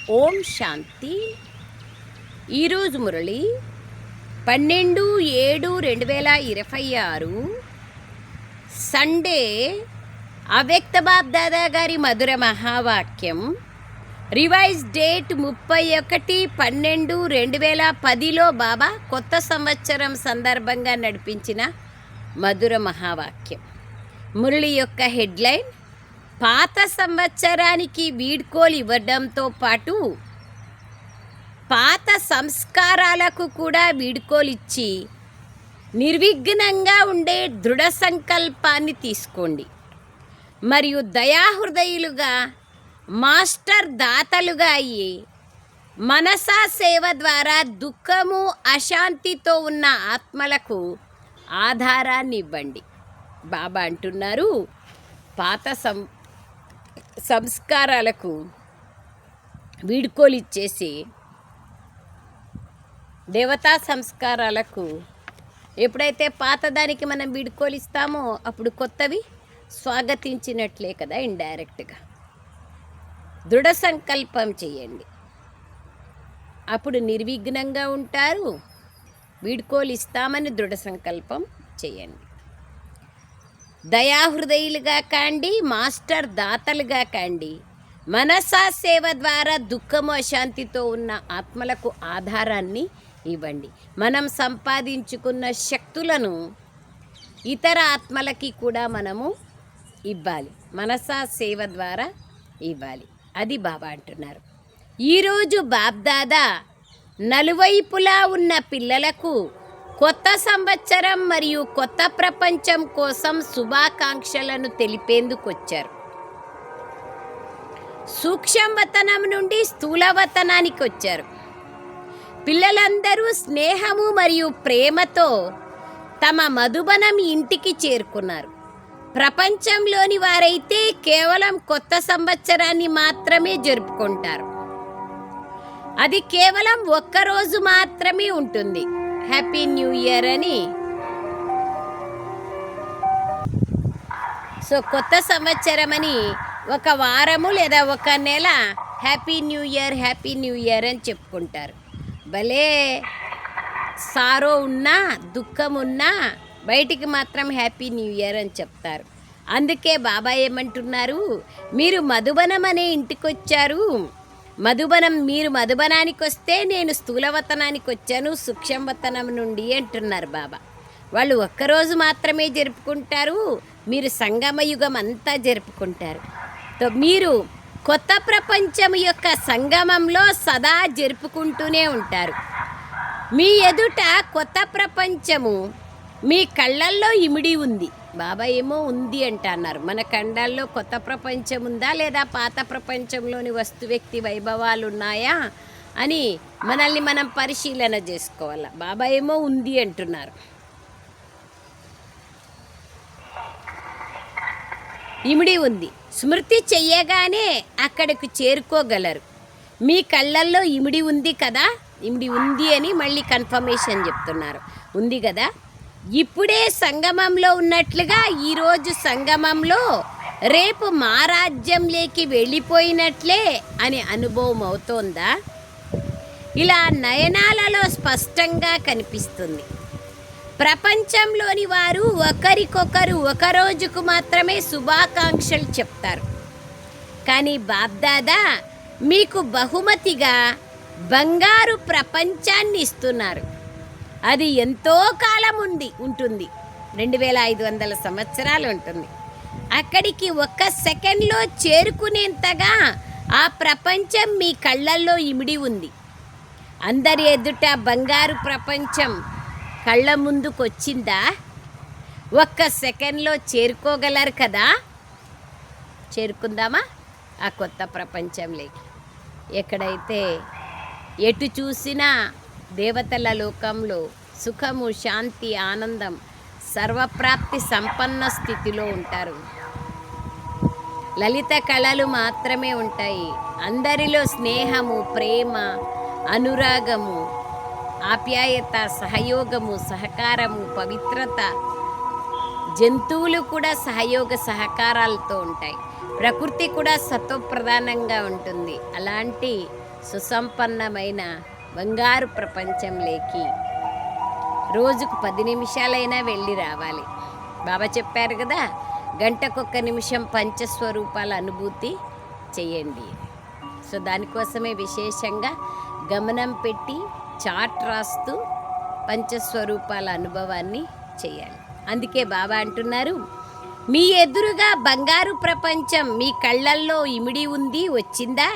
ఓం శాంతి. ఈరోజు మురళి 12/7/2026 సండే. అవ్యక్త బాబ్ దాదా గారి మధుర మహావాక్యం. రివైజ్ డేట్ 31/12/2010లో బాబా కొత్త సంవత్సరం సందర్భంగా నడిపించిన మధుర మహావాక్యం. మురళి యొక్క హెడ్లైన్: పాత సంవత్సరానికి వీడ్కోలు ఇవ్వడంతో పాటు పాత సంస్కారాలకు కూడా వీడ్కోలిచ్చి నిర్విఘ్నంగా ఉండే దృఢ సంకల్పాన్ని తీసుకోండి. మరియు దయాహృదయులుగా, మాస్టర్ దాతలుగా అయ్యి మనసా సేవ ద్వారా దుఃఖము, అశాంతితో ఉన్న ఆత్మలకు ఆధారాన్ని ఇవ్వండి. బాబా అంటున్నారు, పాత సంస్కారాలకు వీడ్కోలిచ్చేసి దేవతా సంస్కారాలకు ఎప్పుడైతే పాతదానికి మనం వీడ్కోలిస్తామో అప్పుడు కొత్తవి స్వాగతించినట్లే కదా. ఇండైరెక్ట్గా దృఢ సంకల్పం చేయండి, అప్పుడు నిర్విఘ్నంగా ఉంటారు. వీడ్కోలిస్తామని దృఢ సంకల్పం చేయండి. దయాహృదయులుగా కాండి, మాస్టర్ దాతలుగా కాండి. మనసా సేవ ద్వారా దుఃఖము, అశాంతితో ఉన్న ఆత్మలకు ఆధారాన్ని ఇవ్వండి. మనం సంపాదించుకున్న శక్తులను ఇతర ఆత్మలకి కూడా మనము ఇవ్వాలి. మనసా సేవ ద్వారా ఇవ్వాలి. అది బాబా అంటున్నారు. ఈరోజు బాబ్దాదా నలువైపులా ఉన్న పిల్లలకు కొత్త సంవత్సరం మరియు కొత్త ప్రపంచం కోసం శుభాకాంక్షలను తెలిపేందుకు వచ్చారు. సూక్ష్మవతనం నుండి స్థూలవతనానికి వచ్చారు. పిల్లలందరూ స్నేహము మరియు ప్రేమతో తమ మధుబనం ఇంటికి చేరుకున్నారు. ప్రపంచంలోని వారైతే కేవలం కొత్త సంవత్సరాన్ని మాత్రమే జరుపుకుంటారు. అది కేవలం ఒక్కరోజు మాత్రమే ఉంటుంది. హ్యాపీ న్యూ ఇయర్ అని. సో కొత్త సంవత్సరం అని ఒక వారము లేదా ఒక నెల happy new year, happy new year అని చెప్పుకుంటారు. భలే సారో ఉన్నా, దుఃఖం ఉన్నా బయటికి మాత్రం హ్యాపీ న్యూ ఇయర్ అని చెప్తారు. అందుకే బాబా ఏమంటున్నారు, మీరు మధుబనం అనే ఇంటికి వచ్చారు. మీరు మధుబనానికి వస్తే నేను స్థూలవతనానికి వచ్చాను, సూక్ష్మవతనం నుండి అంటున్నారు బాబా. వాళ్ళు ఒక్కరోజు మాత్రమే జరుపుకుంటారు, మీరు సంగమయుగం అంతా జరుపుకుంటారు. మీరు కొత్త ప్రపంచం యొక్క సంగమంలో సదా జరుపుకుంటూనే ఉంటారు. మీ ఎదుట కొత్త ప్రపంచము మీ కళ్ళల్లో ఇమిడి ఉంది. బాబా ఏమో ఉంది అంటున్నారు. మన కండాల్లో కొత్త ప్రపంచం ఉందా లేదా పాత ప్రపంచంలోని వస్తు వ్యక్తి వైభవాలు ఉన్నాయా అని మనల్ని మనం పరిశీలన చేసుకోవాలి. బాబా ఏమో ఉంది అంటున్నారు. ఇమిడి ఉంది. స్మృతి చెయ్యగానే అక్కడికి చేరుకోగలరు. మీ కళ్ళల్లో ఇమిడి ఉంది కదా, ఇమిడి ఉంది అని మళ్ళీ కన్ఫర్మేషన్ చెప్తున్నారు. ఉంది కదా, ఇప్పుడే సంగమంలో ఉన్నట్లుగా ఈరోజు సంగమంలో, రేపు మా రాజ్యంలోకి వెళ్ళిపోయినట్లే అని అనుభవం అవుతోందా? ఇలా నయనాలలో స్పష్టంగా కనిపిస్తుంది. ప్రపంచంలోని వారు ఒకరికొకరు ఒక రోజుకు మాత్రమే శుభాకాంక్షలు చెప్తారు. కానీ బాబ్దాదా మీకు బహుమతిగా బంగారు ప్రపంచాన్ని ఇస్తున్నారు. అది ఎంతో కాలం ఉంటుంది. 2500 సంవత్సరాలు ఉంటుంది. అక్కడికి ఒక్క సెకండ్లో చేరుకునేంతగా ఆ ప్రపంచం మీ కళ్ళల్లో ఇమిడి ఉంది. అందరి ఎదుట బంగారు ప్రపంచం కళ్ళ ముందుకు వచ్చిందా? ఒక్క సెకండ్లో చేరుకోగలరు కదా. చేరుకుందామా ఆ కొత్త ప్రపంచంలోకి? ఎక్కడైతే ఎటు చూసినా దేవతల లోకంలో సుఖము, శాంతి, ఆనందం, సర్వప్రాప్తి, సంపన్న స్థితిలో ఉంటారు. లలిత కళలు మాత్రమే ఉంటాయి. అందరిలో స్నేహము, ప్రేమ, అనురాగము, ఆప్యాయత, సహయోగము, సహకారము, పవిత్రత, జంతువులు కూడా సహయోగ సహకారాలతో ఉంటాయి. ప్రకృతి కూడా సత్వప్రధానంగా ఉంటుంది. అలాంటి సుసంపన్నమైన బంగారు ప్రపంచంలోకి రోజుకు 10 నిమిషాలైనా వెళ్ళి రావాలి. బాబా చెప్పారు కదా, గంటకొక్క నిమిషం పంచస్వరూపాల అనుభూతి చేయండి. సో దానికోసమే విశేషంగా గమనం పెట్టి చాట్ రాస్తూ పంచస్వరూపాల అనుభవాన్ని చేయాలి. అందుకే బాబా అంటున్నారు, మీ ఎదురుగా బంగారు ప్రపంచం మీ కళ్ళల్లో ఇమిడి ఉంది, వచ్చిందా?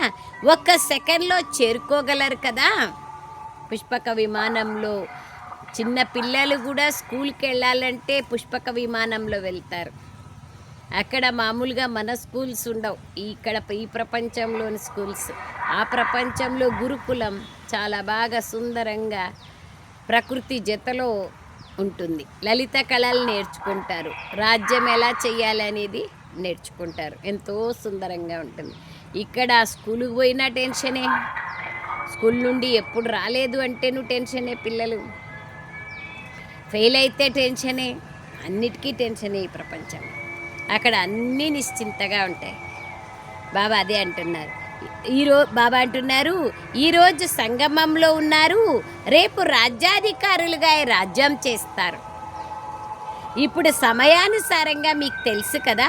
ఒక్క సెకండ్లో చేరుకోగలరు కదా. పుష్పక విమానంలో చిన్న పిల్లలు కూడా స్కూల్కి వెళ్ళాలంటే పుష్పక విమానంలో వెళ్తారు. అక్కడ మామూలుగా మన స్కూల్స్ ఉండవు, ఇక్కడ ఈ ప్రపంచంలోని స్కూల్స్. ఆ ప్రపంచంలో గురుకులం చాలా బాగా సుందరంగా ప్రకృతి జతలో ఉంటుంది. లలిత కళలు నేర్చుకుంటారు, రాజ్యం ఎలా చేయాలనేది నేర్చుకుంటారు. ఎంతో సుందరంగా ఉంటుంది. ఇక్కడ స్కూలుకు పోయినా టెన్షనే, స్కూల్ నుండి ఎప్పుడు రాలేదు అంటేను టెన్షనే, పిల్లలు ఫెయిల్ అయితే టెన్షనే, అన్నిటికీ టెన్షనే ఈ ప్రపంచం. అక్కడ అన్నీ నిశ్చింతగా ఉంటాయి. బాబా అదే అంటున్నారు. బాబా అంటున్నారు, ఈరోజు సంగమంలో ఉన్నారు, రేపు రాజ్యాధికారులుగా రాజ్యం చేస్తారు. ఇప్పుడు సమయానుసారంగా మీకు తెలుసు కదా,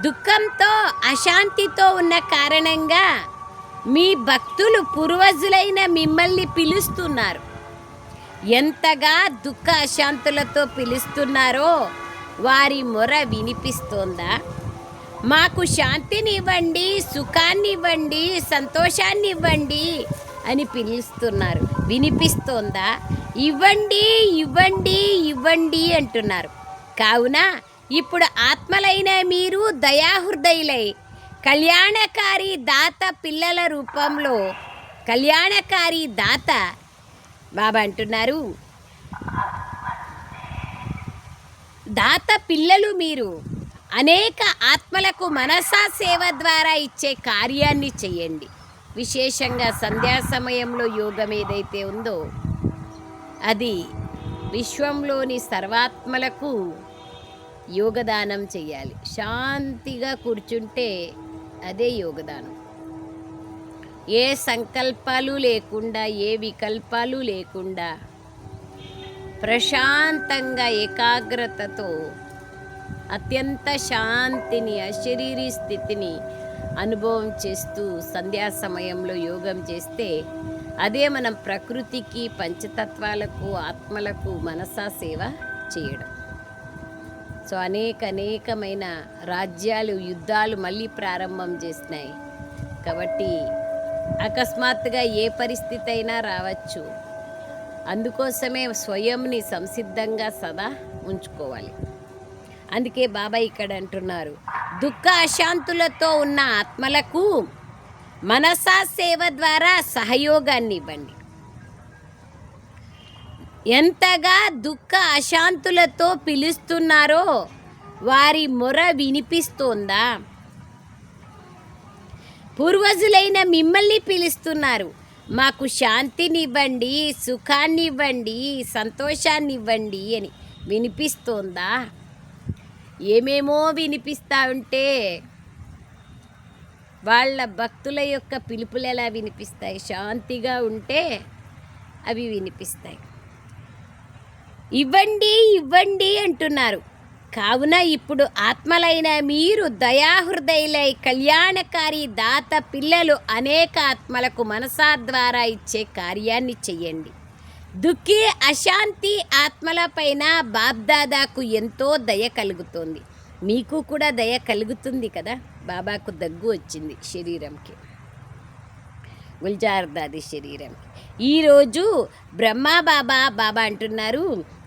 దుఃఖంతో అశాంతితో ఉన్న కారణంగా మీ భక్తులు పూర్వజులైన మిమ్మల్ని పిలుస్తున్నారు. ఎంతగా దుఃఖ అశాంతులతో పిలుస్తున్నారో వారి మొర వినిపిస్తోందా? మాకు శాంతిని ఇవ్వండి, సుఖాన్ని ఇవ్వండి, సంతోషాన్ని ఇవ్వండి అని పిలుస్తున్నారు. వినిపిస్తోందా? ఇవ్వండి ఇవ్వండి ఇవ్వండి అంటున్నారు. కావున ఇప్పుడు ఆత్మలైన మీరు దయాహృదయులై కళ్యాణకారి దాత పిల్లల రూపంలో, కళ్యాణకారి దాత బాబా అంటున్నారు, దాత పిల్లలు మీరు. అనేక ఆత్మలకు మనసా సేవ ద్వారా ఇచ్చే కార్యాన్ని చేయండి. విశేషంగా సంధ్యా సమయంలో యోగం ఏదైతే ఉందో అది విశ్వంలోని సర్వాత్మలకు యోగదానం చేయాలి. శాంతిగా కూర్చుంటే అదే యోగదానం. ఏ సంకల్పాలు లేకుండా, ఏ వికల్పాలు లేకుండా ప్రశాంతంగా ఏకాగ్రతతో అత్యంత శాంతిని, అశరీరీ స్థితిని అనుభవం చేస్తూ సంధ్యా సమయంలో యోగం చేస్తే అదే మనం ప్రకృతికి, పంచతత్వాలకు, ఆత్మలకు మనసా సేవ చేయడం. సో అనేకమైన రాజ్యాలు, యుద్ధాలు మళ్ళీ ప్రారంభం చేసినాయి. కాబట్టి అకస్మాత్తుగా ఏ పరిస్థితి అయినా రావచ్చు. అందుకోసమే స్వయంని సంసిద్ధంగా సదా ఉంచుకోవాలి. అందుకే బాబా ఇక్కడ అంటున్నారు, దుఃఖ అశాంతులతో ఉన్న ఆత్మలకు మనసా సేవ ద్వారా సహయోగాన్ని ఇవ్వండి. ఎంతగా దుఃఖ అశాంతులతో పిలుస్తున్నారో వారి మొర వినిపిస్తోందా? పూర్వజులైన మిమ్మల్ని పిలుస్తున్నారు, మాకు శాంతిని ఇవ్వండి, సుఖాన్ని ఇవ్వండి, సంతోషాన్ని ఇవ్వండి అని. వినిపిస్తోందా? ఏమేమో వినిపిస్తూ ఉంటే వాళ్ళ భక్తుల యొక్క పిలుపులు ఎలా వినిపిస్తాయి? శాంతిగా ఉంటే అవి వినిపిస్తాయి. ఇవ్వండి ఇవ్వండి అంటున్నారు. కావున ఇప్పుడు ఆత్మలైన మీరు దయాహృదయులై కళ్యాణకారి దాత పిల్లలు అనేక ఆత్మలకు మనసా ద్వారా ఇచ్చే కార్యాన్ని చెయ్యండి. దుఃఖి అశాంతి ఆత్మలపైన బాబ్దాదాకు ఎంతో దయ కలుగుతోంది. మీకు కూడా దయ కలుగుతుంది కదా. బాబాకు దగ్గు వచ్చింది శరీరంకి, గుల్జార్ దాది శరీరంకి. ఈరోజు బాబా అంటున్నారు,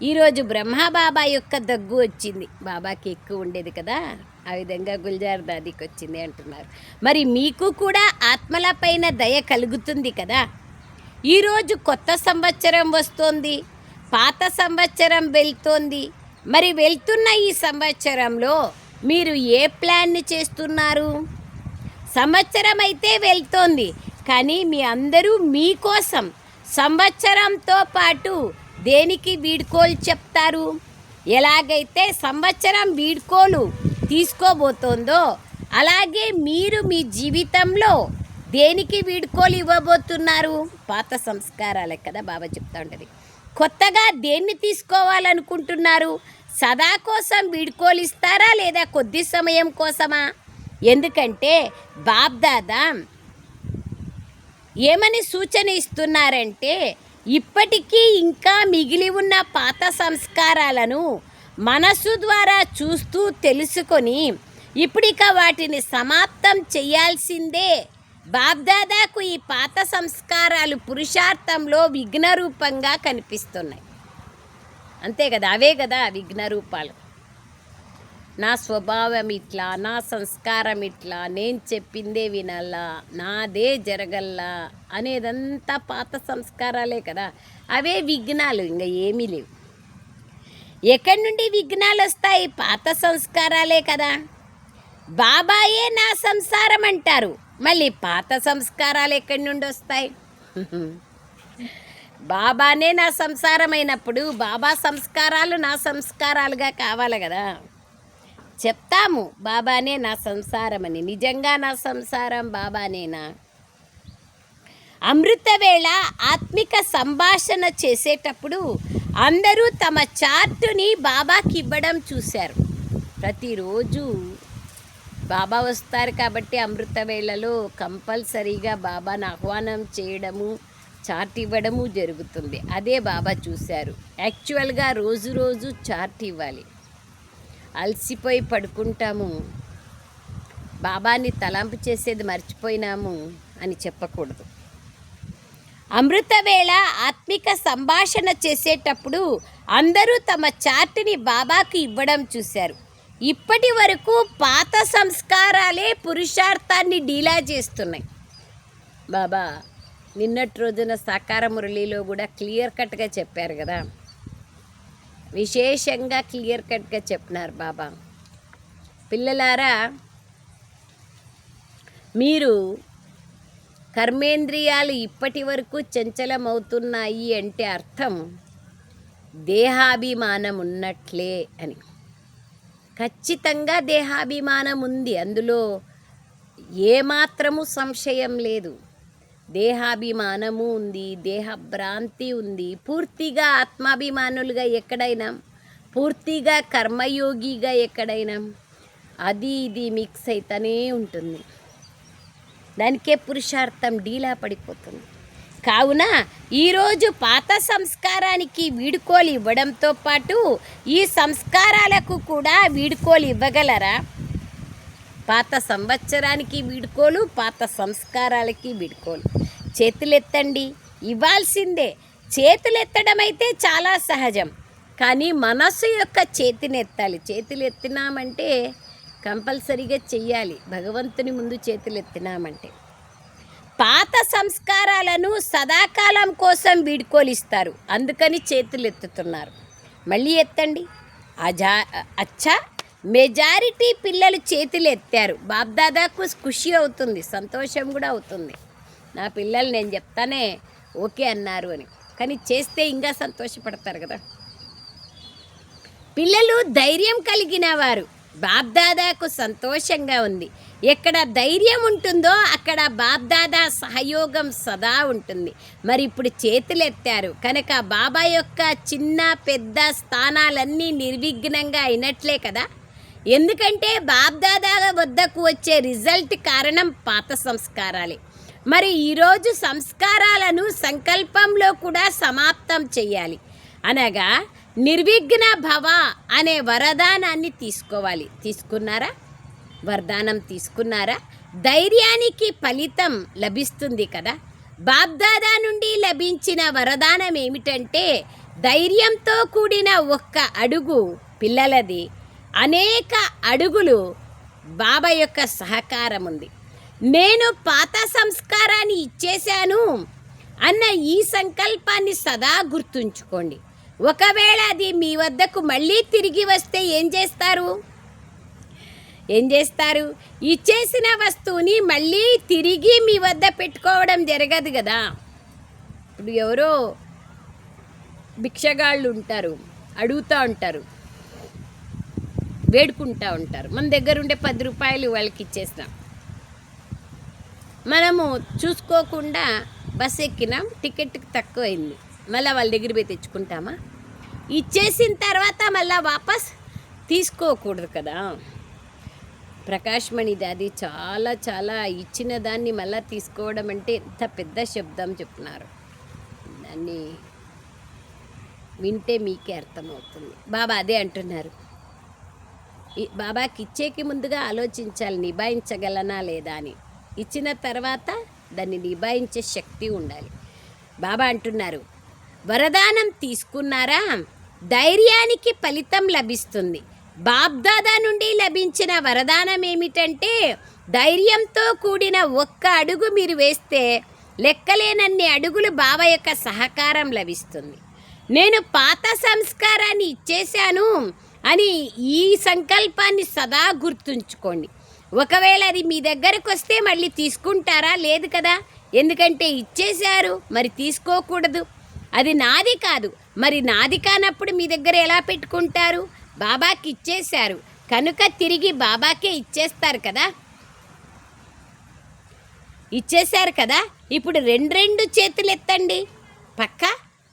ఈరోజు బ్రహ్మబాబా యొక్క దగ్గు వచ్చింది. బాబాకి ఎక్కువ ఉండేది కదా, ఆ విధంగా గుల్జార్ దాదికి వచ్చింది అంటున్నారు. మరి మీకు కూడా ఆత్మలపైన దయ కలుగుతుంది కదా. ఈరోజు కొత్త సంవత్సరం వస్తోంది, పాత సంవత్సరం వెళ్తోంది. మరి వెళ్తున్న ఈ సంవత్సరంలో మీరు ఏ ప్లాన్ని చేస్తున్నారు? సంవత్సరం అయితే వెళ్తోంది, కానీ మీ అందరూ మీకోసం సంవత్సరంతో పాటు దేనికి వీడ్కోలు చెప్తారు? ఎలాగైతే సంవత్సరం వీడ్కోలు తీసుకోబోతోందో అలాగే మీరు మీ జీవితంలో దేనికి వీడ్కోలు ఇవ్వబోతున్నారు? పాత సంస్కారాలే కదా బాబా చెప్తా ఉంటుంది. కొత్తగా దేన్ని తీసుకోవాలనుకుంటున్నారు? సదా కోసం వీడ్కోలు ఇస్తారా లేదా కొద్ది సమయం కోసమా? ఎందుకంటే బాబ్దాదా ఏమని సూచన ఇస్తున్నారంటే, ఇప్పటికీ ఇంకా మిగిలి ఉన్న పాత సంస్కారాలను మనసు ద్వారా చూస్తూ తెలుసుకొని ఇప్పుడిక వాటిని సమాప్తం చేయాల్సిందే. బాబ్దాదాకు ఈ పాత సంస్కారాలు పురుషార్థంలో విఘ్న రూపంగా కనిపిస్తున్నాయి. అంతే కదా, అవే కదా విఘ్న రూపాలు. నా స్వభావం ఇట్లా, నా సంస్కారం ఇట్లా, నేను చెప్పిందే వినాలా, నాదే జరగల్లా అనేదంతా పాత సంస్కారాలే కదా. అవే విఘ్నాలు, ఇంకా ఏమీ లేవు. ఎక్కడి నుండి విఘ్నాలు వస్తాయి? పాత సంస్కారాలే కదా. బాబాయే నా సంసారం అంటారు, మళ్ళీ పాత సంస్కారాలు ఎక్కడి నుండి వస్తాయి? బాబానే నా సంసారం అయినప్పుడు బాబా సంస్కారాలు నా సంస్కారాలుగా కావాలి కదా. చెప్తాము బాబానే నా సంసారం అని. నిజంగా నా సంసారం బాబానేనా? అమృతవేళ ఆత్మిక సంభాషణ చేసేటప్పుడు అందరూ తమ చార్టుని బాబాకి ఇవ్వడం చూశారు. ప్రతిరోజు బాబా వస్తారు కాబట్టి అమృతవేళలో కంపల్సరీగా బాబాను ఆహ్వానం చేయడము, చార్ట్ ఇవ్వడము జరుగుతుంది. అదే బాబా చూశారు. యాక్చువల్గా రోజు చార్ట్ ఇవ్వాలి. అలసిపోయి పడుకుంటాము, బాబాని తలంపు చేసేది మర్చిపోయినాము అని చెప్పకూడదు. అమృతవేళ ఆత్మిక సంభాషణ చేసేటప్పుడు అందరూ తమ చార్టుని బాబాకి ఇవ్వడం చూశారు. ఇప్పటి వరకు పాత సంస్కారాలే పురుషార్థాన్ని డీలా చేస్తున్నాయి. బాబా నిన్నటి రోజున సాకార మురళిలో కూడా క్లియర్ కట్గా చెప్పారు కదా, విశేషంగా క్లియర్ కట్గా చెప్పినారు బాబా. పిల్లలారా, మీరు కర్మేంద్రియాలు ఇప్పటి వరకు చంచలమవుతున్నాయి అంటే అర్థం దేహాభిమానం ఉన్నట్లే అని. ఖచ్చితంగా దేహాభిమానం ఉంది, అందులో ఏమాత్రము సంశయం లేదు. దేహాభిమానము ఉంది, దేహభ్రాంతి ఉంది. పూర్తిగా ఆత్మాభిమానులుగా ఎక్కడైనా, పూర్తిగా కర్మయోగిగా ఎక్కడైనా అది ఇది మిక్స్ అయితేనే ఉంటుంది. దానికే పురుషార్థం డీలా పడిపోతుంది. కావున ఈరోజు పాత సంస్కారానికి వీడ్కోలు ఇవ్వడంతో పాటు ఈ సంస్కారాలకు కూడా వీడ్కోలు ఇవ్వగలరా? పాత సంవత్సరానికి వీడ్కోలు, పాత సంస్కారాలకి వీడ్కోలు. చేతులెత్తండి, ఇవ్వాల్సిందే. చేతులెత్తడం అయితే చాలా సహజం, కానీ మనస్సు యొక్క చేతిని ఎత్తాలి. చేతులు ఎత్తినామంటే కంపల్సరీగా చెయ్యాలి. భగవంతుని ముందు చేతులు ఎత్తినామంటే పాత సంస్కారాలను సదాకాలం కోసం వీడ్కోలిస్తారు, అందుకని చేతులు ఎత్తుతున్నారు. మళ్ళీ ఎత్తండి. అచ్చా, మెజారిటీ పిల్లలు చేతులు ఎత్తారు. బాబ్దాదాకు ఖుషి అవుతుంది, సంతోషం కూడా అవుతుంది. నా పిల్లలు నేను చెప్తానే ఓకే అన్నారు అని. కానీ చేస్తే ఇంకా సంతోషపడతారు కదా. పిల్లలు ధైర్యం కలిగిన వారు. బాబ్దాదాకు సంతోషంగా ఉంది. ఎక్కడ ధైర్యం ఉంటుందో అక్కడ బాబ్దాదా సహయోగం సదా ఉంటుంది. మరి ఇప్పుడు చేతులు ఎత్తారు కనుక బాబా యొక్క చిన్న పెద్ద స్థానాలన్నీ నిర్విఘ్నంగా అయినట్లే కదా. ఎందుకంటే బాబ్దాదా వద్దకు వచ్చే రిజల్ట్ కారణం పాత సంస్కారాలే. మరి ఈరోజు సంస్కారాలను సంకల్పంలో కూడా సమాప్తం చేయాలి. అనగా నిర్విఘ్న భవ అనే వరదానాన్ని తీసుకోవాలి. తీసుకున్నారా? వరదానం తీసుకున్నారా? ధైర్యానికి ఫలితం లభిస్తుంది కదా. బాబ్దాదా నుండి లభించిన వరదానం ఏమిటంటే ధైర్యంతో కూడిన ఒక్క అడుగు పిల్లలది, అనేక అడుగులు బాబా యొక్క సహకారం ఉంది. నేను పాత సంస్కారాన్ని ఇచ్చేశాను అన్న ఈ సంకల్పాన్ని సదా గుర్తుంచుకోండి. ఒకవేళ అది మీ వద్దకు మళ్ళీ తిరిగి వస్తే ఏం చేస్తారు? ఇచ్చేసిన వస్తువుని మళ్ళీ తిరిగి మీ వద్ద పెట్టుకోవడం జరగదు కదా. ఇప్పుడు ఎవరో భిక్షగాళ్ళు ఉంటారు, అడుగుతూ ఉంటారు, వేడుకుంటూ ఉంటారు. మన దగ్గర ఉండే 10 రూపాయలు వాళ్ళకి ఇచ్చేస్తాం. మనము చూసుకోకుండా బస్ ఎక్కినాం, టికెట్కి తక్కువైంది, మళ్ళీ వాళ్ళ దగ్గర పోయి తెచ్చుకుంటామా? ఇచ్చేసిన తర్వాత మళ్ళీ వాపస్ తీసుకోకూడదు కదా. ప్రకాష్ మణిది అది చాలా చాలా ఇచ్చిన దాన్ని మళ్ళీ తీసుకోవడం అంటే ఎంత పెద్ద శబ్దం చెప్తున్నారు. దాన్ని వింటే మీకే అర్థమవుతుంది. బాబా అదే అంటున్నారు, బాబాకి ఇచ్చేకి ముందుగా ఆలోచించాలి నిభాయించగలనా లేదా అని. ఇచ్చిన తర్వాత దాన్ని నిభాయించే శక్తి ఉండాలి. బాబా అంటున్నారు, వరదానం తీసుకున్నారా, ధైర్యానికి ఫలితం లభిస్తుంది. బాబ్దాదా నుండి లభించిన వరదానం ఏమిటంటే, ధైర్యంతో కూడిన ఒక్క అడుగు మీరు వేస్తే లెక్కలేనన్ని అడుగులు బాబా యొక్క సహకారం లభిస్తుంది. నేను పాత సంస్కారాన్ని ఇచ్చేశాను అని ఈ సంకల్పాన్ని సదా గుర్తుంచుకోండి. ఒకవేళ అది మీ దగ్గరకు వస్తే మళ్ళీ తీసుకుంటారా? లేదు కదా, ఎందుకంటే ఇచ్చేశారు, మరి తీసుకోకూడదు. అది నాది కాదు, మరి నాది కానప్పుడు మీ దగ్గర ఎలా పెట్టుకుంటారు? బాబాకి ఇచ్చేశారు కనుక తిరిగి బాబాకే ఇచ్చేస్తారు కదా. ఇచ్చేశారు కదా, ఇప్పుడు రెండు చేతులు ఎత్తండి, పక్క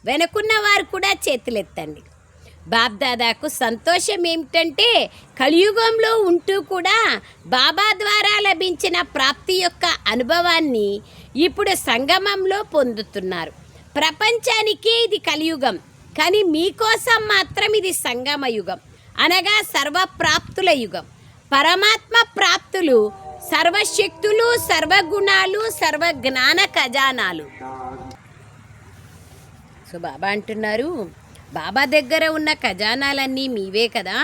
వెనకున్న వారు కూడా చేతులు ఎత్తండి. బాబ్దాదాకు సంతోషం ఏమిటంటే, కలియుగంలో ఉంటూ కూడా బాబా ద్వారా లభించిన ప్రాప్తి యొక్క అనుభవాన్ని ఇప్పుడు సంగమంలో పొందుతున్నారు. ప్రపంచానికి ఇది కలియుగం, కానీ మీకోసం మాత్రం ఇది సంగమ యుగం, అనగా సర్వప్రాప్తుల యుగం. పరమాత్మ ప్రాప్తులు సర్వశక్తులు, సర్వగుణాలు, సర్వజ్ఞాన ఖజానాలు. సో బాబా అంటున్నారు, బాబా దగ్గర ఉన్న ఖజానాలన్నీ మీవే కదా.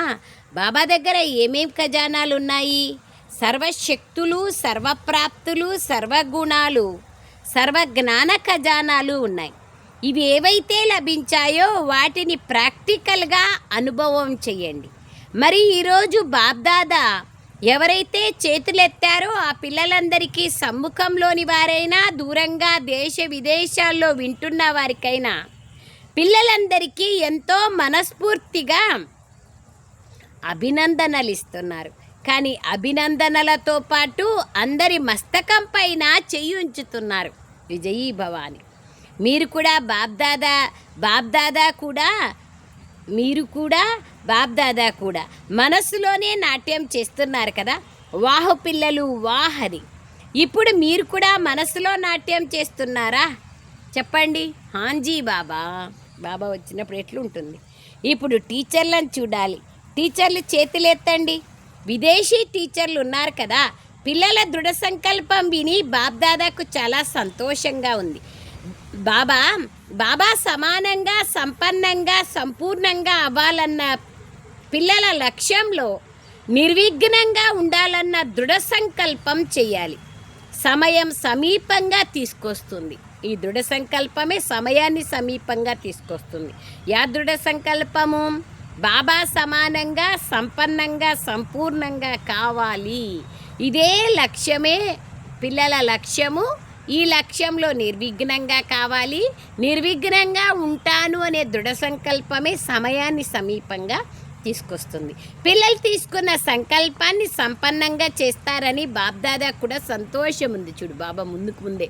బాబా దగ్గర ఏమేం ఖజానాలు ఉన్నాయి? సర్వశక్తులు, సర్వప్రాప్తులు, సర్వగుణాలు, సర్వజ్ఞాన ఖజానాలు ఉన్నాయి. ఇవి ఏవైతే లభించాయో వాటిని ప్రాక్టికల్గా అనుభవం చేయండి. మరి ఈరోజు బాబ్దాదా ఎవరైతే చేతులెత్తారో ఆ పిల్లలందరికీ సమ్ముఖంలోని వారైనా, దూరంగా దేశ విదేశాల్లో వింటున్న వారికైనా, పిల్లలందరికీ ఎంతో మనస్ఫూర్తిగా అభినందనలు ఇస్తున్నారు. కానీ అభినందనలతో పాటు అందరి మస్తకం పైన చెయ్యి ఉంచుతున్నారు, విజయీ భవాని. మీరు కూడా బాబ్దాదా కూడా మనసులోనే నాట్యం చేస్తున్నారు కదా. వాహు పిల్లలు వాహరి. ఇప్పుడు మీరు కూడా మనసులో నాట్యం చేస్తున్నారా? చెప్పండి. హాంజీ బాబా. బాబా వచ్చినప్పుడు ఎట్లుంటుంది? ఇప్పుడు టీచర్లను చూడాలి. టీచర్లు చేతులెత్తండి. విదేశీ టీచర్లు ఉన్నారు కదా. పిల్లల దృఢ సంకల్పం విని బాబ్దాదాకు చాలా సంతోషంగా ఉంది. బాబా సమానంగా, సంపన్నంగా, సంపూర్ణంగా అవ్వాలన్న పిల్లల లక్ష్యంలో నిర్విఘ్నంగా ఉండాలన్న దృఢ సంకల్పం చేయాలి. సమయం సమీపంగా తీసుకొస్తుంది. ఈ దృఢ సంకల్పమే సమయాన్ని సమీపంగా తీసుకొస్తుంది. యా దృఢ సంకల్పము? బాబా సమానంగా, సంపన్నంగా, సంపూర్ణంగా కావాలి. ఇదే లక్ష్యమే పిల్లల లక్ష్యము. ఈ లక్ష్యంలో నిర్విఘ్నంగా కావాలి. నిర్విఘ్నంగా ఉంటాను అనే దృఢ సంకల్పమే సమయాన్ని సమీపంగా తీసుకొస్తుంది. పిల్లలు తీసుకున్న సంకల్పాన్ని సంపన్నంగా చేస్తారని బాబ్దాదా కూడా సంతోషం ఉంది. చూడు బాబా ముందే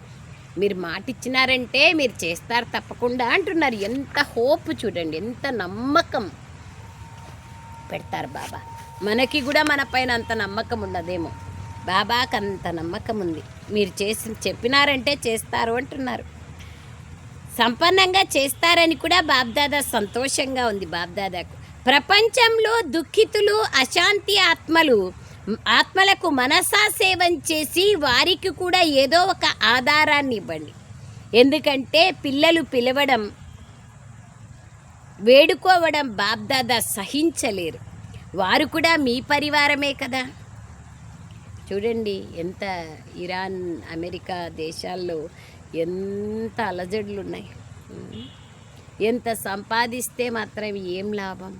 మీరు మాట ఇచ్చినారంటే మీరు చేస్తారు తప్పకుండా అంటున్నారు. ఎంత హోప్ చూడండి, ఎంత నమ్మకం పెడతారు బాబా. మనకి కూడా మన పైన అంత నమ్మకం ఉండదేమో, బాబాకి అంత నమ్మకం ఉంది. మీరు చెప్పినారంటే చేస్తారు అంటున్నారు. సంపన్నంగా చేస్తారని కూడా బాబ్దాదా సంతోషంగా ఉంది. బాబ్దాదాకు ప్రపంచంలో దుఃఖితులు, అశాంతి ఆత్మలకు మనసా సేవం చేసి వారికి కూడా ఏదో ఒక ఆధారాన్ని ఇవ్వండి. ఎందుకంటే పిల్లలు పిలవడం, వేడుకోవడం బాబ్దాదా సహించలేరు. వారు కూడా మీ పరివారమే కదా. చూడండి ఎంత ఇరాన్, అమెరికా దేశాల్లో ఎంత అలజడులు ఉన్నాయి. ఎంత సంపాదిస్తే మాత్రం ఏం లాభం?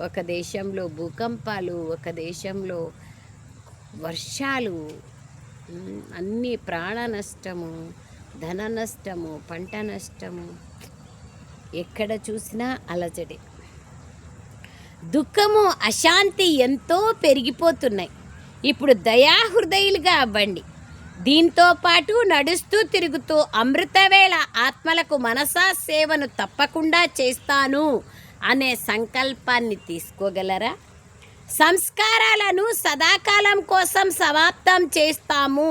ఒక దేశంలో భూకంపాలు, ఒక దేశంలో వర్షాలు, అన్ని ప్రాణ నష్టము, ధన నష్టము, పంట నష్టము, ఎక్కడ చూసినా అలజడే. దుఃఖము, అశాంతి ఎంతో పెరిగిపోతున్నాయి. ఇప్పుడు దయాహృదయులుగా అవ్వండి. దీంతో పాటు నడుస్తూ తిరుగుతూ అమృతవేళ ఆత్మలకు మనసా సేవను తప్పకుండా చేస్తాను అనే సంకల్పాన్ని తీసుకోగలరా? సంస్కారాలను సదాకాలం కోసం సమాప్తం చేస్తాము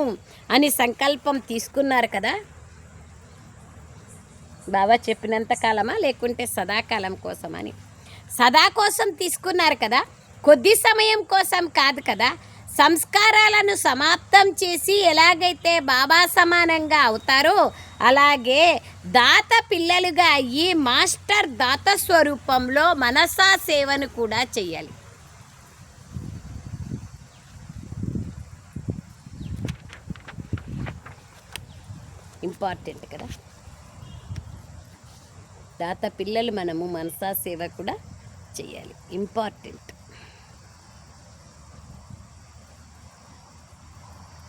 అని సంకల్పం తీసుకున్నారు కదా. బాబా చెప్పినంత కాలమా లేకుంటే సదాకాలం కోసమని? సదా కోసం తీసుకున్నారు కదా, కొద్ది సమయం కోసం కాదు కదా. సంస్కారాలను సమాప్తం చేసి ఎలాగైతే బాబా సమానంగా అవుతారో అలాగే దాత పిల్లలుగా అయ్యి మాస్టర్ దాత స్వరూపంలో మనసా సేవను కూడా చెయ్యాలి. ఇంపార్టెంట్ కదా. దాత పిల్లలు మనము మనసా సేవ కూడా చేయాలి, ఇంపార్టెంట్.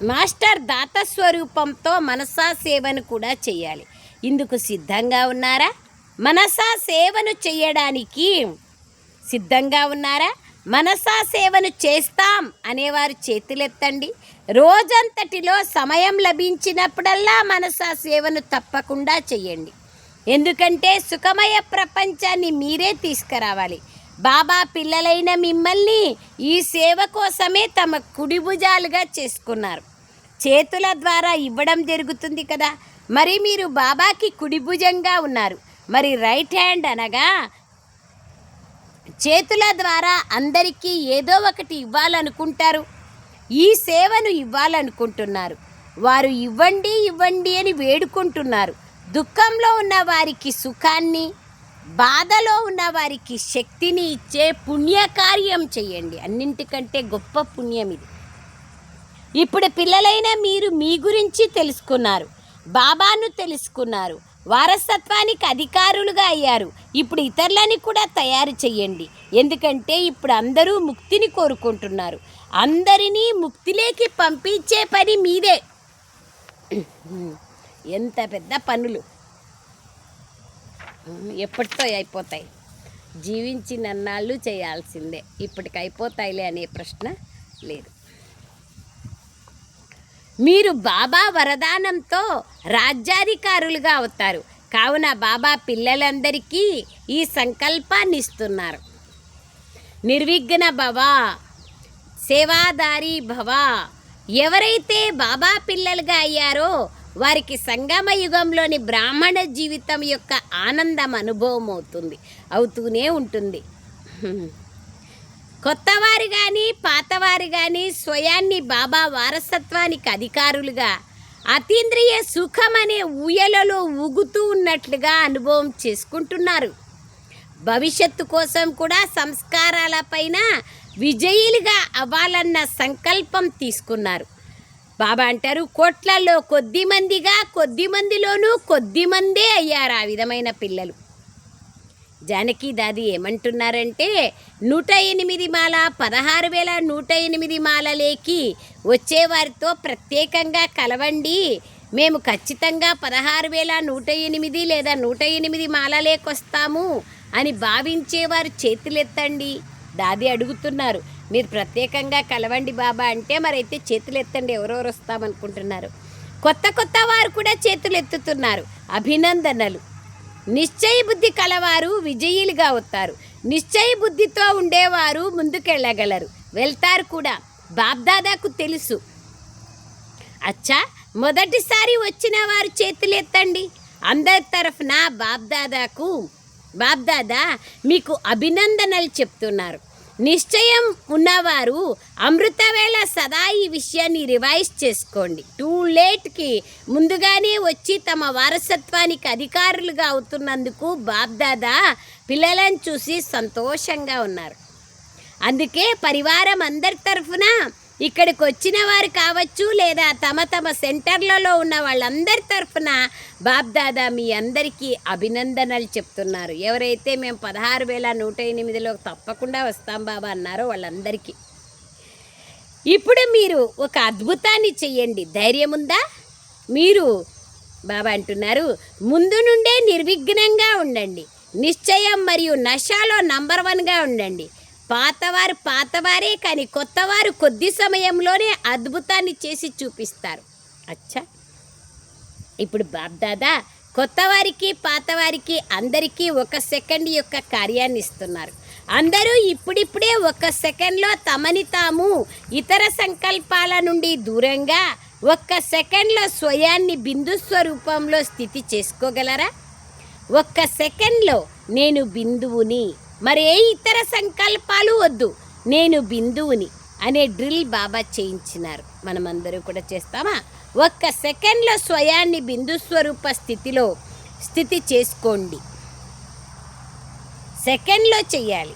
మాస్టర్ దాత స్వరూపంతో మనసా సేవను కూడా చేయాలి. ఇందుకు సిద్ధంగా ఉన్నారా? మనసా సేవను చేయడానికి సిద్ధంగా ఉన్నారా? మనసా సేవను చేస్తాం అనేవారు చేతులెత్తండి. రోజంతటిలో సమయం లభించినప్పుడల్లా మనసా సేవను తప్పకుండా చెయ్యండి. ఎందుకంటే సుఖమయ ప్రపంచాన్ని మీరే తీసుకురావాలి. బాబా పిల్లలైన మిమ్మల్ని ఈ సేవ కోసమే తమ కుడి భుజాలుగా చేసుకున్నారు. చేతుల ద్వారా ఇవ్వడం జరుగుతుంది కదా. మరి మీరు బాబాకి కుడి భుజంగా ఉన్నారు. మరి రైట్ హ్యాండ్ అనగా చేతుల ద్వారా అందరికీ ఏదో ఒకటి ఇవ్వాలనుకుంటారు. ఈ సేవను ఇవ్వాలనుకుంటున్నారు. వారు ఇవ్వండి ఇవ్వండి అని వేడుకుంటున్నారు. దుఃఖంలో ఉన్న వారికి సుఖాన్ని, బాధలో ఉన్న వారికి శక్తిని ఇచ్చే పుణ్యకార్యం చేయండి. అన్నింటికంటే గొప్ప పుణ్యం ఇది. ఇప్పుడు పిల్లలైన మీరు మీ గురించి తెలుసుకున్నారు, బాబాను తెలుసుకున్నారు, వారసత్వానికి అధికారులుగా అయ్యారు. ఇప్పుడు ఇతరులని కూడా తయారు చేయండి. ఎందుకంటే ఇప్పుడు అందరూ ముక్తిని కోరుకుంటున్నారు. అందరినీ ముక్తిలోకి పంపించే పని మీదే. ఎంత పెద్ద పనులు ఎప్పటితో అయిపోతాయి? జీవించినన్నాళ్ళు చేయాల్సిందే. ఇప్పటికి అయిపోతాయిలే అనే ప్రశ్న లేదు. మీరు బాబా వరదానంతో రాజ్యాధికారులుగా అవుతారు. కావున బాబా పిల్లలందరికీ ఈ సంకల్పాన్ని ఇస్తున్నారు. నిర్విఘ్న భవ, సేవాదారి భవ. ఎవరైతే బాబా పిల్లలుగా అయ్యారో వారికి సంగమ యుగంలోని బ్రాహ్మణ జీవితం యొక్క ఆనందం అనుభవం అవుతూనే ఉంటుంది. కొత్తవారు కానీ పాతవారు కానీ స్వయాన్ని బాబా వారసత్వానికి అధికారులుగా అతీంద్రియ సుఖం అనే ఊయలలో ఊగుతూ ఉన్నట్లుగా అనుభవం చేసుకుంటున్నారు. భవిష్యత్తు కోసం కూడా సంస్కారాలపైన విజయులుగా అవ్వాలన్న సంకల్పం తీసుకున్నారు. బాబా అంటారు, కోట్లలో కొద్ది మందిలోనూ కొద్ది మందే అయ్యారు ఆ విధమైన పిల్లలు. జానకి దాది ఏమంటున్నారంటే 108 మాల 16,108 మాలలేకి వచ్చేవారితో ప్రత్యేకంగా కలవండి. మేము ఖచ్చితంగా 16,108 లేదా 108 మాలలేకొస్తాము అని భావించేవారు చేతులెత్తండి. దాది అడుగుతున్నారు, మీరు ప్రత్యేకంగా కలవండి బాబా అంటే మరైతే చేతులెత్తండి, ఎవరెవరు వస్తామనుకుంటున్నారు? కొత్త వారు కూడా చేతులెత్తుతున్నారు. అభినందనలు. నిశ్చయ బుద్ధి కలవారు విజయులుగా అవుతారు. నిశ్చయ బుద్ధితో ఉండేవారు ముందుకెళ్ళగలరు, వెళ్తారు కూడా. బాబ్దాదాకు తెలుసు. అచ్చా, మొదటిసారి వచ్చిన వారు చేతులెత్తండి. అందరి తరఫున బాబ్దాదా మీకు అభినందనలు చెప్తున్నారు. నిశ్చయం ఉన్నవారు అమృతవేళ సదా ఈ విషయాన్ని రివైజ్ చేసుకోండి. టూ లేట్కి ముందుగానే వచ్చి తమ వారసత్వానికి అధికారులుగా అవుతున్నందుకు బాబ్దాదా పిల్లలను చూసి సంతోషంగా ఉన్నారు. అందుకే పరివారం అందరి తరఫున ఇక్కడికి వచ్చిన వారు కావచ్చు లేదా తమ సెంటర్లలో ఉన్న వాళ్ళందరి తరఫున బాబ్దాదా మీ అందరికీ అభినందనలు చెప్తున్నారు. ఎవరైతే మేము 16,108లో తప్పకుండా వస్తాం బాబా అన్నారో వాళ్ళందరికీ. ఇప్పుడు మీరు ఒక అద్భుతాన్ని చెయ్యండి. ధైర్యం ఉందా? మీరు బాబా అంటున్నారు, ముందు నుండే నిర్విఘ్నంగా ఉండండి. నిశ్చయం మరియు నషాలో నంబర్ 1గా ఉండండి. పాతవారే కానీ కొత్తవారు కొద్ది సమయంలోనే అద్భుతాన్ని చేసి చూపిస్తారు. అచ్చా, ఇప్పుడు బాబ్దాదా కొత్త వారికి పాత వారికి అందరికీ 1 సెకండ్ యొక్క కార్యాన్ని ఇస్తున్నారు. అందరూ ఇప్పుడిప్పుడే 1 సెకండ్లో తమని తాము ఇతర సంకల్పాల నుండి దూరంగా 1 సెకండ్లో స్వయాన్ని బిందు స్వరూపంలో స్థితి చేసుకోగలరా? 1 సెకండ్లో నేను బిందువుని, మరే ఇతర సంకల్పాలు వద్దు, నేను బిందువుని అనే డ్రిల్ బాబా చేయించినారు. మనమందరూ కూడా చేస్తామా? 1 సెకండ్లో స్వయాన్ని బిందు స్వరూప స్థితి చేసుకోండి. సెకండ్లో చెయ్యాలి.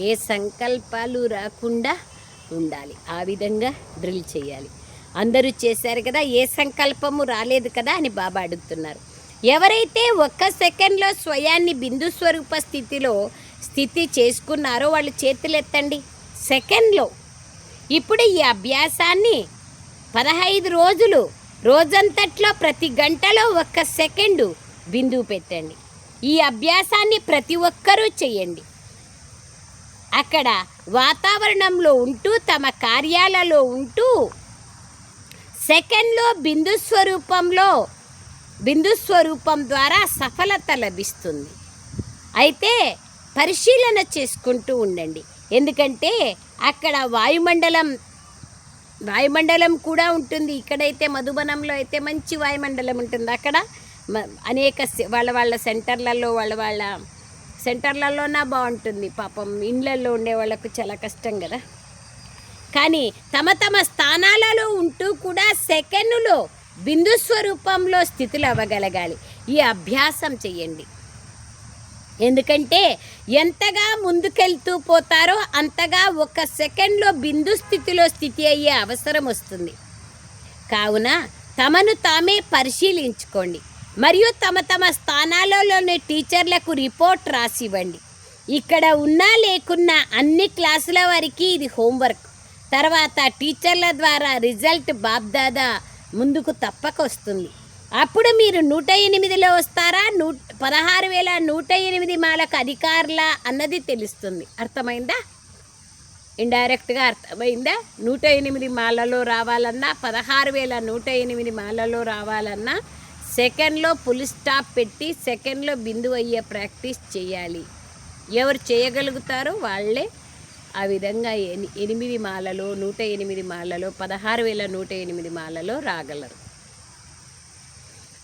ఏ సంకల్పాలు రాకుండా ఉండాలి. ఆ విధంగా డ్రిల్ చేయాలి. అందరూ చేశారు కదా, ఏ సంకల్పము రాలేదు కదా అని బాబా అడుగుతున్నారు. ఎవరైతే 1 సెకండ్లో స్వయాన్ని బిందు స్వరూప స్థితి చేసుకున్నారో వాళ్ళు చేతులు ఎత్తండి. సెకండ్లో. ఇప్పుడు ఈ అభ్యాసాన్ని 15 రోజులు, రోజంతట్లో ప్రతి గంటలో 1 సెకండు బిందువు పెట్టండి. ఈ అభ్యాసాన్ని ప్రతి ఒక్కరూ చేయండి. అక్కడ వాతావరణంలో ఉంటూ, తమ కార్యాలలో ఉంటూ సెకండ్లో బిందు స్వరూపం ద్వారా సఫలత లభిస్తుంది. అయితే పరిశీలన చేసుకుంటూ ఉండండి. ఎందుకంటే అక్కడ వాయుమండలం కూడా ఉంటుంది. ఇక్కడైతే మధుబనంలో అయితే మంచి వాయుమండలం ఉంటుంది. అక్కడ అనేక వాళ్ళ సెంటర్లలోనా బాగుంటుంది. పాపం ఇండ్లలో ఉండే వాళ్ళకు చాలా కష్టం కదా. కానీ తమ స్థానాలలో ఉంటూ కూడా సెకండ్లో బిందు స్వరూపంలో స్థితులు అవ్వగలగాలి. ఈ అభ్యాసం చెయ్యండి. ఎందుకంటే ఎంతగా ముందుకెళ్తూ పోతారో అంతగా 1 సెకండ్లో బిందు స్థితి అయ్యే అవసరం వస్తుంది. కావున తమను తామే పరిశీలించుకోండి. మరియు తమ స్థానాలలోని టీచర్లకు రిపోర్ట్ రాసివ్వండి. ఇక్కడ ఉన్నా లేకున్నా అన్ని క్లాసుల వారికి ఇది హోంవర్క్. తర్వాత టీచర్ల ద్వారా రిజల్ట్ బాబ్దాదా ముందుకు తప్పక వస్తుంది. అప్పుడు మీరు 108లో వస్తారా, 16,108 మాలకు అధికారులా అన్నది తెలుస్తుంది. అర్థమైందా? ఇండైరెక్ట్గా అర్థమైందా? 108 మాలలో రావాలన్నా, 16,108 మాలలో రావాలన్నా సెకండ్లో ఫుల్ స్టాప్ పెట్టి సెకండ్లో బిందువు అయ్యే ప్రాక్టీస్ చేయాలి. ఎవరు చేయగలుగుతారో వాళ్ళే ఆ విధంగా 8 మాలలో, 108 మాలలో, 16,108 మాలలో రాగలరు.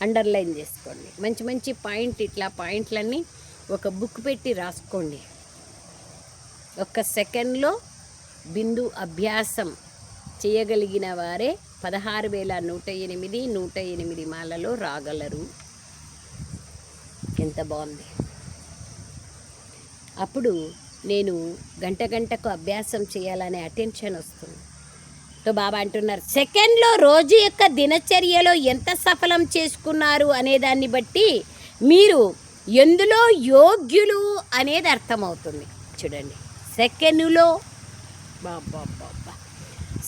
అండర్లైన్ చేసుకోండి. మంచి ఇట్లా పాయింట్లన్నీ ఒక బుక్ పెట్టి రాసుకోండి. 1 సెకండ్లో బిందు అభ్యాసం చేయగలిగిన వారే 16,108 మాలలో రాగలరు. ఎంత బాగుంది. అప్పుడు నేను గంటకు అభ్యాసం చేయాలనే అటెన్షన్ వస్తుంది. తో బాబా అంటున్నారు, సెకండ్లో రోజు యొక్క దినచర్యలో ఎంత సఫలం చేసుకున్నారు అనేదాన్ని బట్టి మీరు ఎందులో యోగ్యులు అనేది అర్థమవుతుంది. చూడండి,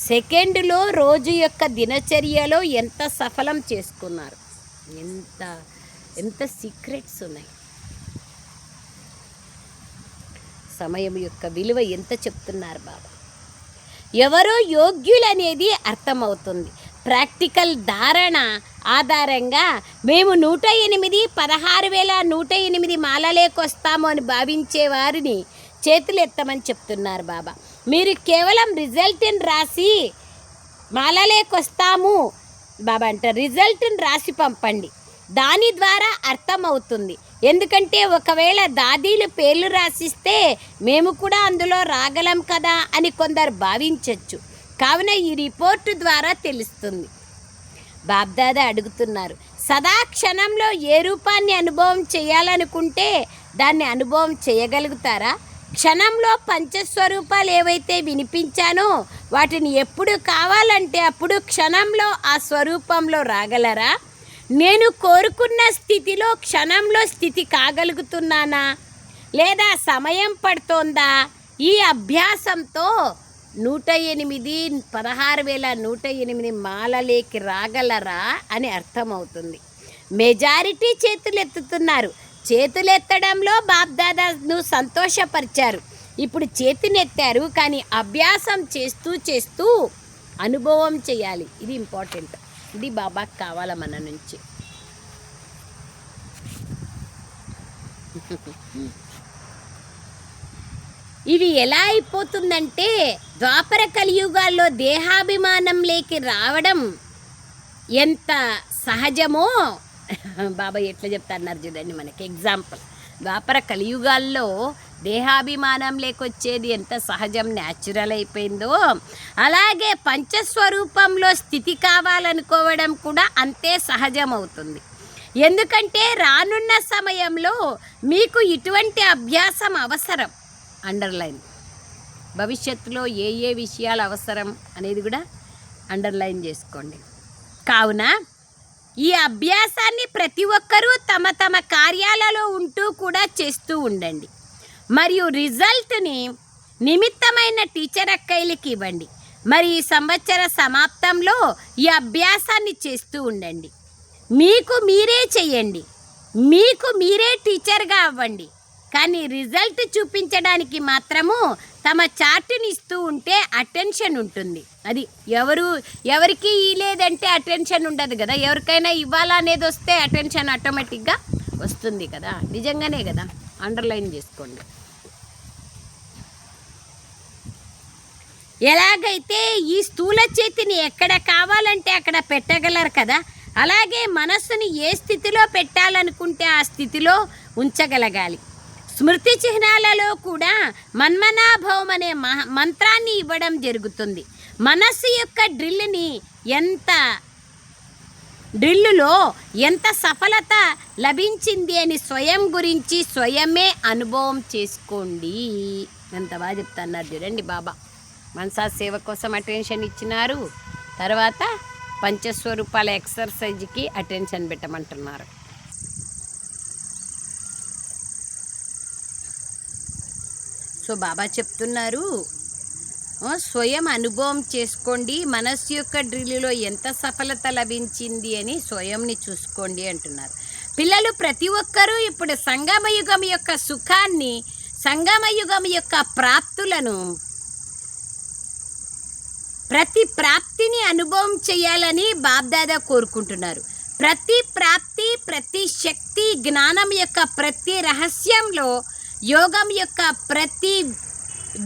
సెకండ్లో రోజు యొక్క దినచర్యలో ఎంత సఫలం చేసుకున్నారు. ఎంత సీక్రెట్స్ ఉన్నాయి. సమయం యొక్క విలువ ఎంత చెప్తున్నారు బాబా. ఎవరో యోగ్యులనేది అర్థమవుతుంది. ప్రాక్టికల్ ధారణ ఆధారంగా మేము 108, 16,108 మాలలేకొస్తాము అని భావించే వారిని చేతులు ఎత్తమని చెప్తున్నారు బాబా. మీరు కేవలం రిజల్ట్ని రాసి మాలలేకొస్తాము బాబా అంటారు. రిజల్ట్ని రాసి పంపండి, దాని ద్వారా అర్థమవుతుంది. ఎందుకంటే ఒకవేళ దాదీలు పేర్లు రాసిస్తే మేము కూడా అందులో రాగలం కదా అని కొందరు భావించవచ్చు. కావున ఈ రిపోర్టు ద్వారా తెలుస్తుంది. బాబ్దాదా అడుగుతున్నారు, సదా క్షణంలో ఏ రూపాన్ని అనుభవం చేయాలనుకుంటే దాన్ని అనుభవం చేయగలుగుతారా? క్షణంలో పంచస్వరూపాలు ఏవైతే వినిపించానో వాటిని ఎప్పుడు కావాలంటే అప్పుడు క్షణంలో ఆ స్వరూపంలో రాగలరా? నేను కోరుకున్న స్థితిలో క్షణంలో స్థితి కాగలుగుతున్నానా లేదా సమయం పడుతోందా? ఈ అభ్యాసంతో 16,108 మాలలేకి రాగలరా అని అర్థమవుతుంది. మెజారిటీ చేతులెత్తుతున్నారు. చేతులెత్తడంలో బాప్దాదాను సంతోషపరిచారు. ఇప్పుడు చేతినెత్తారు, కానీ అభ్యాసం చేస్తూ చేస్తూ అనుభవం చేయాలి. ఇది ఇంపార్టెంట్. ఇది బాబాకి కావాల మన నుంచి. ఇది ఎలా అయిపోతుందంటే ద్వాపర కలియుగాల్లో దేహాభిమానం లేకి రావడం ఎంత సహజమో బాబా ఎట్లా చెప్తాన్నారు చూడండి. మనకి ఎగ్జాంపుల్, ద్వాపర కలియుగాల్లో దేహాభిమానం లేకొచ్చేది ఎంత సహజం, న్యాచురల్ అయిపోయిందో, అలాగే పంచస్వరూపంలో స్థితి కావాలనుకోవడం కూడా అంతే సహజం అవుతుంది. ఎందుకంటే రానున్న సమయంలో మీకు ఇటువంటి అభ్యాసం అవసరం. అండర్లైన్. భవిష్యత్తులో ఏ ఏ విషయాలు అవసరం అనేది కూడా అండర్లైన్ చేసుకోండి. కావున ఈ అభ్యాసాన్ని ప్రతి ఒక్కరూ తమ తమ కార్యాలలో ఉంటూ కూడా చేస్తూ ఉండండి. మరియు రిజల్ట్ని నిమిత్తమైన టీచర్ అక్కయ్యలకి ఇవ్వండి. మరి ఈ సంవత్సర సమాప్తంలో ఈ అభ్యాసాన్ని చేస్తూ ఉండండి. మీకు మీరే చెయ్యండి, మీకు మీరే టీచర్గా అవ్వండి. కానీ రిజల్ట్ చూపించడానికి మాత్రము తమ చార్టుని ఇస్తూ ఉంటే అటెన్షన్ ఉంటుంది. అది ఎవరికి లేదంటే అటెన్షన్ ఉండదు కదా. ఎవరికైనా ఇవ్వాలనేది వస్తే అటెన్షన్ ఆటోమేటిక్గా వస్తుంది కదా. నిజంగానే కదా. అండర్లైన్ చేసుకోండి. ఎలాగైతే ఈ స్థూల చేతిని ఎక్కడ కావాలంటే అక్కడ పెట్టగలరు కదా, అలాగే మనస్సుని ఏ స్థితిలో పెట్టాలనుకుంటే ఆ స్థితిలో ఉంచగలగాలి. స్మృతి చిహ్నాలలో కూడా మన్మనాభవం అనే మంత్రాన్ని ఇవ్వడం జరుగుతుంది. మనస్సు యొక్క డ్రిల్లులో ఎంత సఫలత లభించింది అని స్వయం గురించి స్వయమే అనుభవం చేసుకోండి. ఎంత బాగా చెప్తున్నారు చూడండి బాబా. మనసా సేవ కోసం అటెన్షన్ ఇచ్చినారు, తర్వాత పంచస్వరూపాల ఎక్సర్సైజ్కి అటెన్షన్ పెట్టమంటున్నారు. సో బాబా చెప్తున్నారు, స్వయం అనుభవం చేసుకోండి, మనస్సు యొక్క డ్రిల్లులో ఎంత సఫలత లభించింది అని స్వయంని చూసుకోండి అంటున్నారు. పిల్లలు ప్రతి ఒక్కరూ ఇప్పుడు సంగమయుగం యొక్క సుఖాన్ని, సంగమయుగం యొక్క ప్రాప్తులను, ప్రతి ప్రాప్తిని అనుభవం చేయాలని బాబ్దాదా కోరుకుంటున్నారు. ప్రతి ప్రాప్తి, ప్రతి శక్తి, జ్ఞానం యొక్క ప్రతి రహస్యంలో, యోగం యొక్క ప్రతి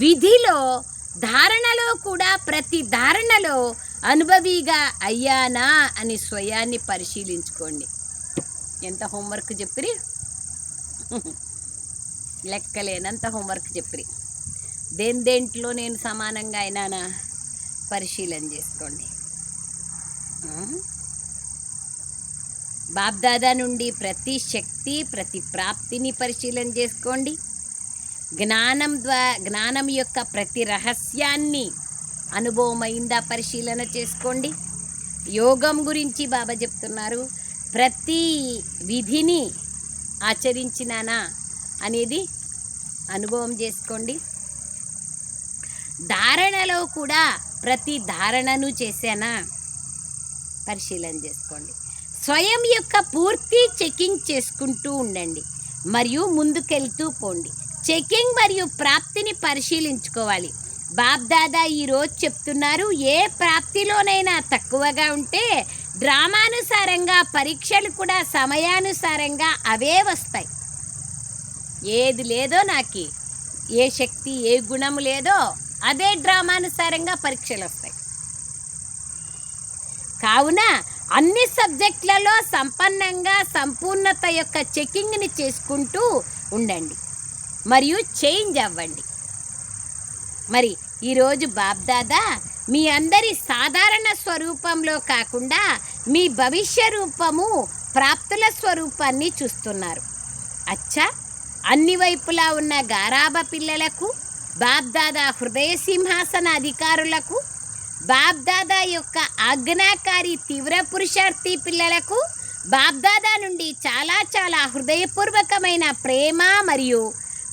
విధిలో, ధారణలో కూడా ప్రతి ధారణలో అనుభవిగా అయ్యానా అని స్వయాన్ని పరిశీలించుకోండి. ఎంత హోంవర్క్ చెప్పిరి, లెక్కలేనంత హోంవర్క్ చెప్పిరి. దేంట్లో నేను సమానంగా అయినానా పరిశీలన చేసుకోండి. బాబ్దాదా నుండి ప్రతి శక్తి, ప్రతి ప్రాప్తిని పరిశీలన చేసుకోండి. జ్ఞానం యొక్క ప్రతి రహస్యాన్ని అనుభవమైందా పరిశీలన చేసుకోండి. యోగం గురించి బాబా చెప్తున్నారు, ప్రతి విధిని ఆచరించినానా అనేది అనుభవం చేసుకోండి. ధారణలో కూడా ప్రతి ధారణను చేశానా పరిశీలన చేసుకోండి. స్వయం యొక్క పూర్తి చెకింగ్ చేసుకుంటూ ఉండండి మరియు ముందుకెళ్తూ పోండి. చెకింగ్ మరియు ప్రాప్తిని పరిశీలించుకోవాలి. బాబ్దాదా ఈరోజు చెప్తున్నారు, ఏ ప్రాప్తిలోనైనా తక్కువగా ఉంటే డ్రామానుసారంగా పరీక్షలు కూడా సమయానుసారంగా అవే వస్తాయి. ఏది లేదో నాకు, ఏ శక్తి, ఏ గుణము లేదో అదే డ్రామానుసారంగా పరీక్షలు వస్తాయి. కావున అన్ని సబ్జెక్టులలో సంపన్నంగా సంపూర్ణత యొక్క చెకింగ్ని చేసుకుంటూ ఉండండి మరియు చేంజ్ అవ్వండి. మరి ఈరోజు బాబ్దాదా మీ అందరి సాధారణ స్వరూపంలో కాకుండా మీ భవిష్య రూపము, ప్రాప్తుల స్వరూపాన్ని చూస్తున్నారు. అచ్చా, అన్ని వైపులా ఉన్న గారాబ పిల్లలకు, బాబ్దాదా హృదయ సింహాసన అధికారులకు, బాబ్దాదా యొక్క ఆజ్ఞాకారి తీవ్ర పురుషార్థి పిల్లలకు, బాబ్దాదా నుండి చాలా చాలా హృదయపూర్వకమైన ప్రేమ మరియు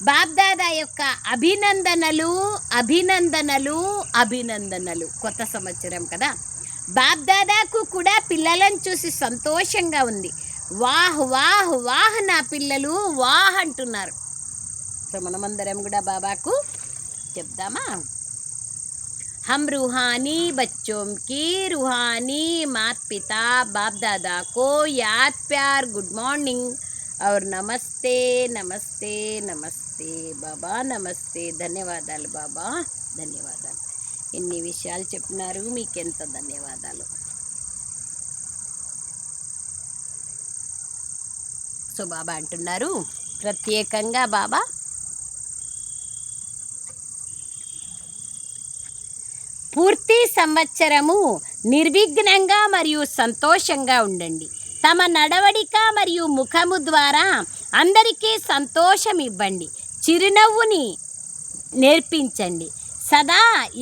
బాబ్దాదా యొక్క అభినందనలు అభినందనలు అభినందనలు. కొత్త సంవత్సరం కదా, బాబ్దాదాకు కూడా పిల్లలను చూసి సంతోషంగా ఉంది. వాహ్ వాహ్ వాహ్, నా పిల్లలు వాహ్ అంటున్నారు. సో మనమందరం కూడా బాబాకు చెప్దామా? हम रूहानी बच्चों की रूहानी माता पिता बाप दादा को याद प्यार गुड मॉर्निंग और नमस्ते नमस्ते नमस्ते बाबा, नमस्ते, ధన్యవాదాలు బాబా, ధన్యవాదాలు. ఎన్ని విషయాలు చెప్పినారు, మీకెంత ధన్యవాదాలు. సో బాబా అంటున్నారు ప్రత్యేకంగా, బాబా పూర్తి సంవత్సరము నిర్విఘ్నంగా మరియు సంతోషంగా ఉండండి. తమ నడవడిక మరియు ముఖము ద్వారా అందరికీ సంతోషం ఇవ్వండి. చిరునవ్వుని నేర్పించండి. సదా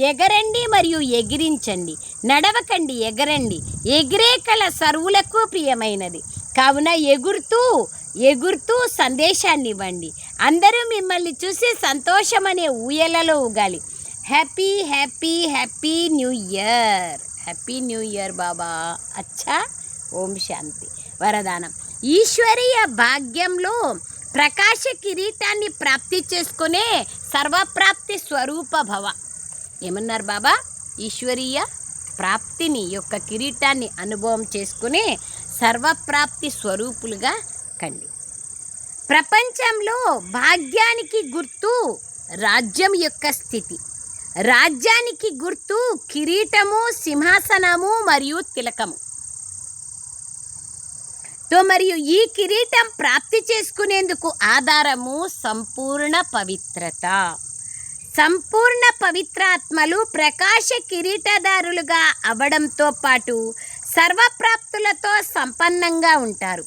ఎగరండి మరియు ఎగిరించండి. నడవకండి, ఎగరండి. ఎగిరే కళ సర్వులకు ప్రియమైనది. కావున ఎగురుతూ ఎగురుతూ సందేశాన్ని ఇవ్వండి. అందరూ మిమ్మల్ని చూసి సంతోషం అనే ఊయలలో ఊగాలి. Happy happy happy new year, happy new year Baba. అచ్చా, ఓం శాంతి. వరదానం: ఈశ్వరీయ భాగ్యంలో ప్రకాశ కిరీటాన్ని ప్రాప్తి చేసుకునే సర్వప్రాప్తి స్వరూప భవ. ఏమన్నారు బాబా? ఈశ్వరీయ ప్రాప్తిని యొక్క కిరీటాన్ని అనుభవం చేసుకునే సర్వప్రాప్తి స్వరూపులుగా కండి. ప్రపంచంలో భాగ్యానికి గుర్తు రాజ్యం యొక్క స్థితి. రాజ్యానికి గుర్తు కిరీటము, సింహాసనము మరియు తిలకము. మరియు ఈ కిరీటం ప్రాప్తి చేసుకునేందుకు ఆధారము సంపూర్ణ పవిత్రత. సంపూర్ణ పవిత్రాత్మలు ప్రకాశ కిరీటదారులుగా అవ్వడంతో పాటు సర్వప్రాప్తులతో సంపన్నంగా ఉంటారు.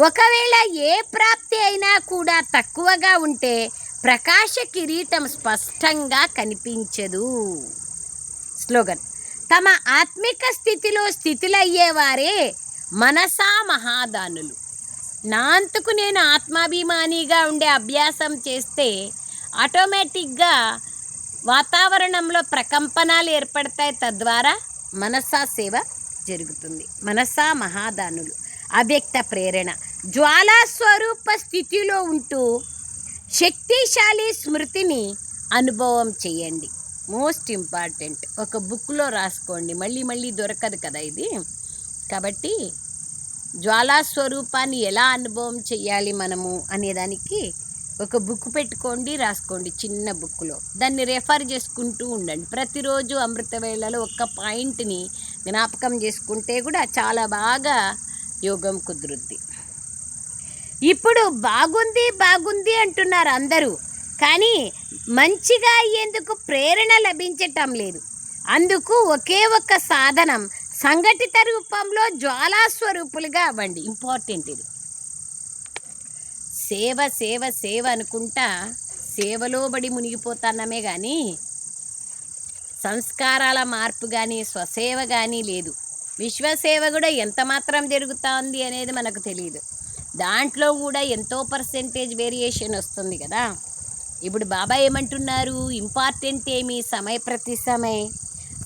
ఒకవేళ ఏ ప్రాప్తి అయినా కూడా తక్కువగా ఉంటే ప్రకాశ కిరీటం స్పష్టంగా కనిపించదు. స్లోగన్: తమ ఆత్మిక స్థితిలో స్థితులయ్యేవారే మనసా మహాదానులు. నా అంతకు నేను ఆత్మాభిమానిగా ఉండే అభ్యాసం చేస్తే ఆటోమేటిక్గా వాతావరణంలో ప్రకంపనాలు ఏర్పడతాయి. తద్వారా మనసా సేవ జరుగుతుంది. మనసా మహాదానులు. అవ్యక్త ప్రేరణ: జ్వాలా స్వరూప స్థితిలో ఉంటూ శక్తిశాలి స్మృతిని అనుభవం చేయండి. Most important. ఒక బుక్లో రాసుకోండి, మళ్ళీ మళ్ళీ దొరకదు కదా ఇది. కాబట్టి జ్వాలా స్వరూపాన్ని ఎలా అనుభవం చేయాలి మనము అనేదానికి ఒక బుక్ పెట్టుకోండి, రాసుకోండి, చిన్న బుక్లో. దాన్ని రెఫర్ చేసుకుంటూ ఉండండి. ప్రతిరోజు అమృత వేళలో ఒక్క పాయింట్ని జ్ఞాపకం చేసుకుంటే కూడా చాలా బాగా యోగం కుదురుద్ది. ఇప్పుడు బాగుంది బాగుంది అంటున్నారు అందరూ, కానీ మంచిగా అయ్యేందుకు ప్రేరణ లభించటం లేదు. అందుకు ఒకే ఒక్క సాధనం సంఘటిత రూపంలో జ్వాలాస్వరూపులుగా అవ్వండి. ఇంపార్టెంట్ ఇది. సేవ సేవ సేవ అనుకుంటా సేవలో బడి మునిగిపోతానమే కానీ సంస్కారాల మార్పు కానీ స్వసేవ కానీ లేదు. విశ్వసేవ కూడా ఎంత మాత్రం జరుగుతోంది అనేది మనకు తెలియదు. దాంట్లో కూడా ఎంతో పర్సెంటేజ్ వేరియేషన్ వస్తుంది కదా. ఇప్పుడు బాబా ఏమంటున్నారు? ఇంపార్టెంట్ ఏమి? సమయ ప్రతి సమయ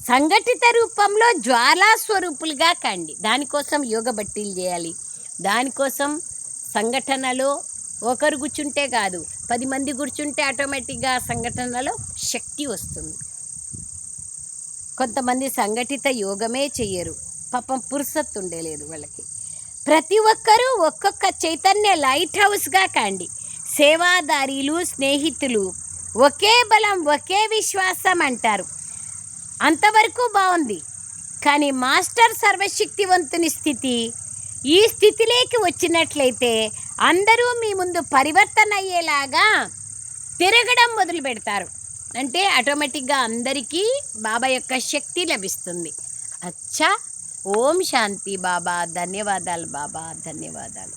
సంఘటిత రూపంలో జ్వాలా స్వరూపులుగా కండి. దానికోసం యోగ బట్టీలు చేయాలి. దానికోసం సంఘటనలో ఒకరు కూర్చుంటే కాదు, 10 మంది కూర్చుంటే ఆటోమేటిక్గా సంఘటనలో శక్తి వస్తుంది. కొంతమంది సంఘటిత యోగమే చెయ్యరు, పాపం పురుసత్తు ఉండలేదు వాళ్ళకి. ప్రతి ఒక్కరూ ఒక్కొక్క చైతన్య లైట్ హౌస్గా కండి. సేవాదారీలు, స్నేహితులు ఒకే బలం ఒకే విశ్వాసం అంటారు. అంతవరకు బాగుంది. కానీ మాస్టర్ సర్వశక్తివంతుని స్థితి, ఈ స్థితిలోకి వచ్చినట్లయితే అందరూ మీ ముందు పరివర్తన అయ్యేలాగా తిరగడం మొదలు పెడతారు. అంటే ఆటోమేటిక్గా అందరికీ బాబా యొక్క శక్తి లభిస్తుంది. అచ్చా, ఓం శాంతి బాబా. ధన్యవాదాలు బాబా, ధన్యవాదాలు.